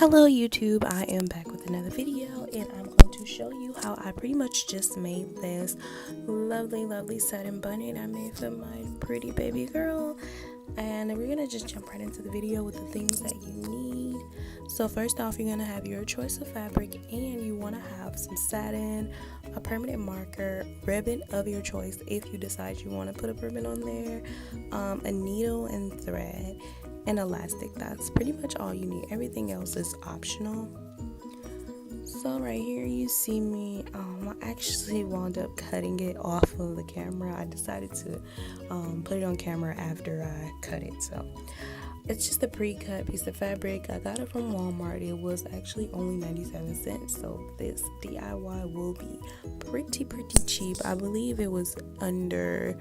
Hello YouTube, I am back with another video and I'm going to show you how I pretty much just made this lovely satin bonnet I made for my pretty baby girl. And we're gonna just jump right into the video with the things that you need. So first off, you're gonna have your choice of fabric and you want to have some satin, a permanent marker, ribbon of your choice if you decide you want to put a ribbon on there, a needle and thread, and elastic. That's pretty much all you need. Everything else is optional. So right here you see me, I actually wound up cutting it off of the camera. I decided to put it on camera after I cut it. So it's just a pre-cut piece of fabric. I got it from Walmart. It was actually only 97 cents. So this DIY will be pretty cheap. I believe it was under,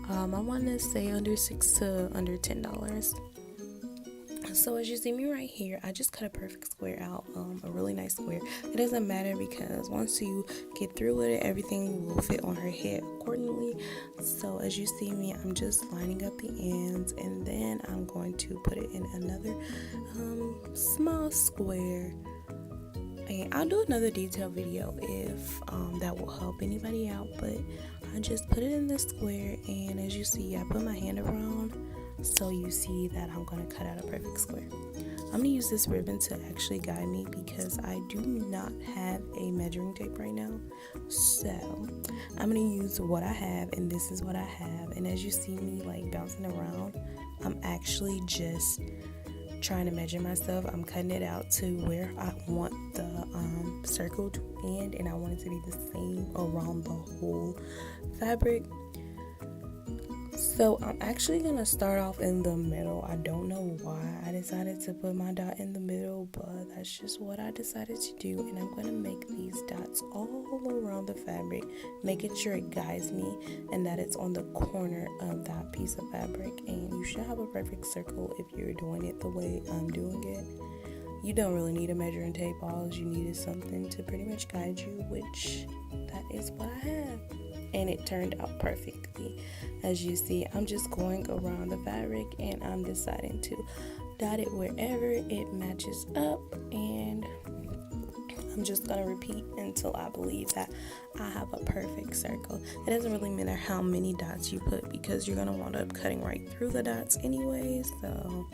I want to say under $6 to under $10. So as you see me right here, I just cut a perfect square out, a really nice square. It doesn't matter because once you get through with it, everything will fit on her head accordingly. So as you see me, I'm just lining up the ends and then I'm going to put it in another small square. And I'll do another detailed video if that will help anybody out, but I just put it in this square, and as you see, I put my hand around so you see that I'm going to cut out a perfect square. I'm going to use this ribbon to actually guide me because I do not have a measuring tape right now. So I'm going to use what I have, and this is what I have. And as you see me like bouncing around, I'm actually just trying to measure myself. I'm cutting it out to where I want the circle to end, and I want it to be the same around the whole fabric. So I'm actually going to start off in the middle. I don't know why I decided to put my dot in the middle, but that's just what I decided to do. And I'm going to make these dots all around the fabric, making sure it guides me and that it's on the corner of that piece of fabric. And you should have a perfect circle if you're doing it the way I'm doing it. You don't really need a measuring tape. All you need is something to pretty much guide you, which that is what I have. And it turned out perfectly. As you see, I'm just going around the fabric and I'm deciding to dot it wherever it matches up, and I'm just gonna repeat until I believe that I have a perfect circle. It doesn't really matter how many dots you put because you're gonna wind up cutting right through the dots anyway. So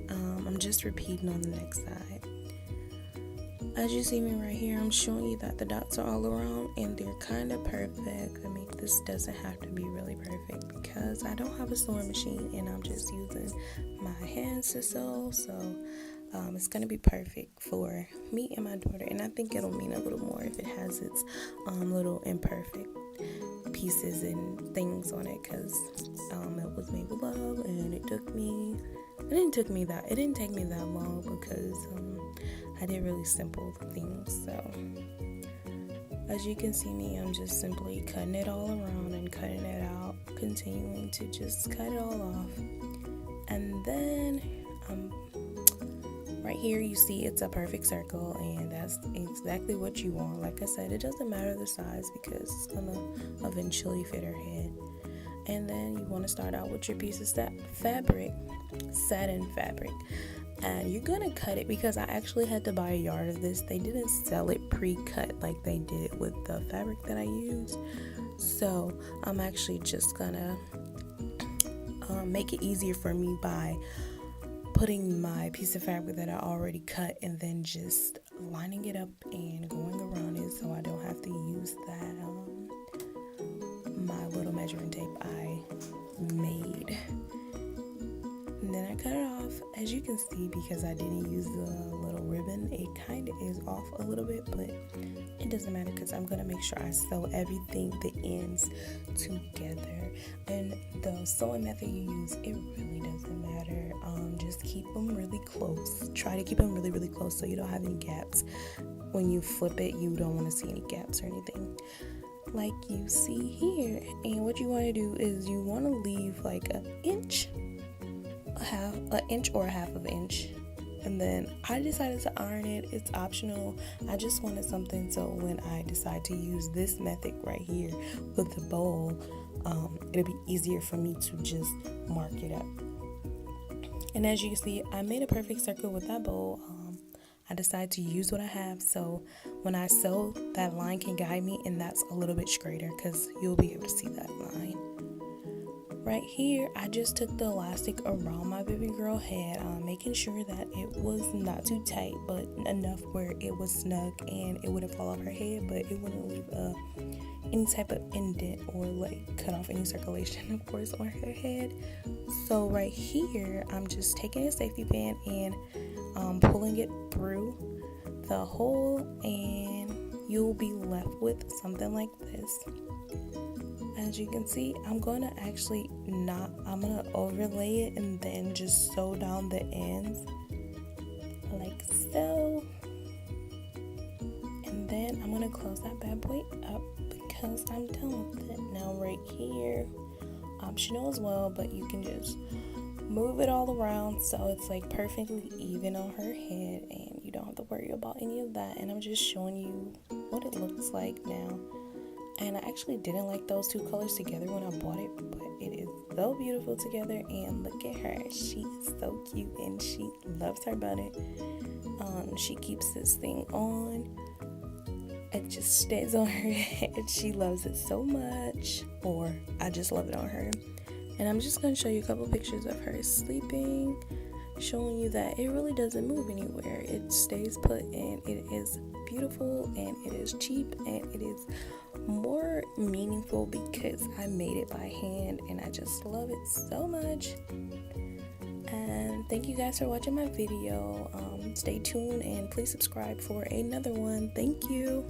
I'm just repeating on the next side. As you see me right here, I'm showing you that the dots are all around and they're kind of perfect. I mean, this doesn't have to be really perfect because I don't have a sewing machine and I'm just using my hands to sew. So it's going to be perfect for me and my daughter. And I think it'll mean a little more if it has its little imperfect pieces and things on it, because it was made with love, and it didn't take me that long because I did really simple things. So as you can see me, I'm just simply cutting it all around and cutting it out, continuing to just cut it all off. And then right here you see it's a perfect circle, and that's exactly what you want. Like I said, it doesn't matter the size because it's gonna eventually fit her head. And then you want to start out with your piece of fabric, satin fabric. And you're gonna cut it because I actually had to buy a yard of this. They didn't sell it pre-cut like they did with the fabric that I used. So I'm actually just gonna make it easier for me by putting my piece of fabric that I already cut and then just lining it up and going around it so I don't have to use that my little measuring tape I made. And then I cut it off. As you can see, because I didn't use the little ribbon, it kind of is off a little bit, but it doesn't matter because I'm going to make sure I sew everything, the ends together. And the sewing method you use, it really doesn't matter. Just keep them really close. Try to keep them really close so you don't have any gaps. When you flip it, you don't want to see any gaps or anything like you see here. And what you want to do is you want to leave like an inch or a half of an inch, and then I decided to iron it. It's optional. I just wanted something so when I decide to use this method right here with the bowl, it'll be easier for me to just mark it up. And as you can see, I made a perfect circle with that bowl. I decided to use what I have, so when I sew, that line can guide me, and that's a little bit straighter because you'll be able to see that line. Right here, I just took the elastic around my baby girl head, making sure that it was not too tight, but enough where it was snug and it wouldn't fall off her head, but it wouldn't leave any type of indent or like cut off any circulation, of course, on her head. So right here, I'm just taking a safety band and pulling it through the hole, and you'll be left with something like this. As you can see, I'm going to overlay it and then just sew down the ends like so. And then I'm going to close that bad boy up because I'm done with it. Now right here, optional as well, but you can just move it all around so it's like perfectly even on her head and you don't have to worry about any of that. And I'm just showing you what it looks like now. And I actually didn't like those two colors together when I bought it, but it is so beautiful together. And look at her, she is so cute and she loves her bonnet. She keeps this thing on, it just stays on her head. She loves it so much, or I just love it on her. And I'm just going to show you a couple pictures of her sleeping, showing you that it really doesn't move anywhere. It stays put, and it is beautiful, and it is cheap, and it is more meaningful because I made it by hand and I just love it so much. And thank you guys for watching my video. Stay tuned and please subscribe for another one. Thank you.